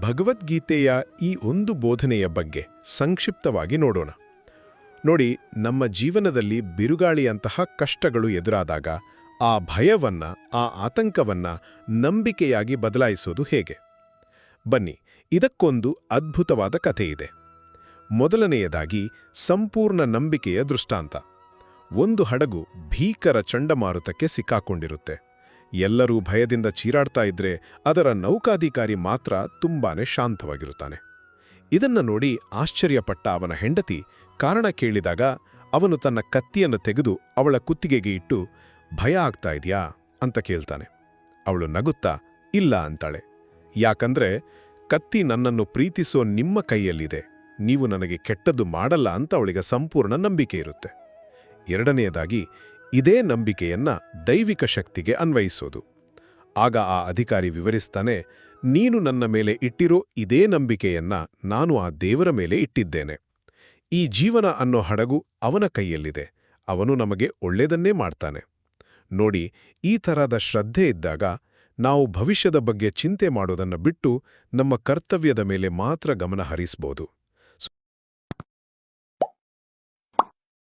ಭಗವದ್ಗೀತೆಯ ಈ ಒಂದು ಬೋಧನೆಯ ಬಗ್ಗೆ ಸಂಕ್ಷಿಪ್ತವಾಗಿ ನೋಡೋಣ. ನೋಡಿ, ನಮ್ಮ ಜೀವನದಲ್ಲಿ ಬಿರುಗಾಳಿಯಂತಹ ಕಷ್ಟಗಳು ಎದುರಾದಾಗ ಆ ಭಯವನ್ನ, ಆ ಆತಂಕವನ್ನ ನಂಬಿಕೆಯಾಗಿ ಬದಲಾಯಿಸೋದು ಹೇಗೆ? ಬನ್ನಿ, ಇದಕ್ಕೊಂದು ಅದ್ಭುತವಾದ ಕಥೆಯಿದೆ. ಮೊದಲನೆಯದಾಗಿ ಸಂಪೂರ್ಣ ನಂಬಿಕೆಯ ದೃಷ್ಟಾಂತ. ಒಂದು ಹಡಗು ಭೀಕರ ಚಂಡಮಾರುತಕ್ಕೆ ಸಿಕ್ಕಾಕೊಂಡಿರುತ್ತೆ. ಎಲ್ಲರೂ ಭಯದಿಂದ ಚೀರಾಡ್ತಾ ಇದ್ರೆ ಅದರ ನೌಕಾಧಿಕಾರಿ ಮಾತ್ರ ತುಂಬಾನೇ ಶಾಂತವಾಗಿರುತ್ತಾನೆ. ಇದನ್ನ ನೋಡಿ ಆಶ್ಚರ್ಯಪಟ್ಟ ಅವನ ಹೆಂಡತಿ ಕಾರಣ ಕೇಳಿದಾಗ ಅವನು ತನ್ನ ಕತ್ತಿಯನ್ನು ತೆಗೆದು ಅವಳ ಕುತ್ತಿಗೆಗೆ ಇಟ್ಟು, ಭಯ ಆಗ್ತಾ ಇದೆಯಾ ಅಂತ ಕೇಳ್ತಾನೆ. ಅವಳು ನಗುತ್ತಾ ಇಲ್ಲ ಅಂತಾಳೆ. ಯಾಕಂದ್ರೆ ಕತ್ತಿ ನನ್ನನ್ನು ಪ್ರೀತಿಸೋ ನಿಮ್ಮ ಕೈಯಲ್ಲಿದೆ, ನೀವು ನನಗೆ ಕೆಟ್ಟದ್ದು ಮಾಡಲ್ಲ ಅಂತ ಅವಳಿಗೆ ಸಂಪೂರ್ಣ ನಂಬಿಕೆ ಇರುತ್ತೆ. ಎರಡನೆಯದಾಗಿ, ಇದೇ ನಂಬಿಕೆಯನ್ನ ದೈವಿಕ ಶಕ್ತಿಗೆ ಅನ್ವಯಿಸೋದು. ಆಗ ಆ ಅಧಿಕಾರಿ ವಿವರಿಸ್ತಾನೆ, ನೀನು ನನ್ನ ಮೇಲೆ ಇಟ್ಟಿರೋ ಇದೇ ನಂಬಿಕೆಯನ್ನ ನಾನು ಆ ದೇವರ ಮೇಲೆ ಇಟ್ಟಿದ್ದೇನೆ. ಈ ಜೀವನ ಅನ್ನೋ ಹಡಗು ಅವನ ಕೈಯಲ್ಲಿದೆ, ಅವನು ನಮಗೆ ಒಳ್ಳೆಯದನ್ನೇ ಮಾಡ್ತಾನೆ. ನೋಡಿ, ಈ ಥರದ ಶ್ರದ್ಧೆ ಇದ್ದಾಗ ನಾವು ಭವಿಷ್ಯದ ಬಗ್ಗೆ ಚಿಂತೆ ಮಾಡೋದನ್ನ ಬಿಟ್ಟು ನಮ್ಮ ಕರ್ತವ್ಯದ ಮೇಲೆ ಮಾತ್ರ ಗಮನ ಹರಿಸಬಹುದು.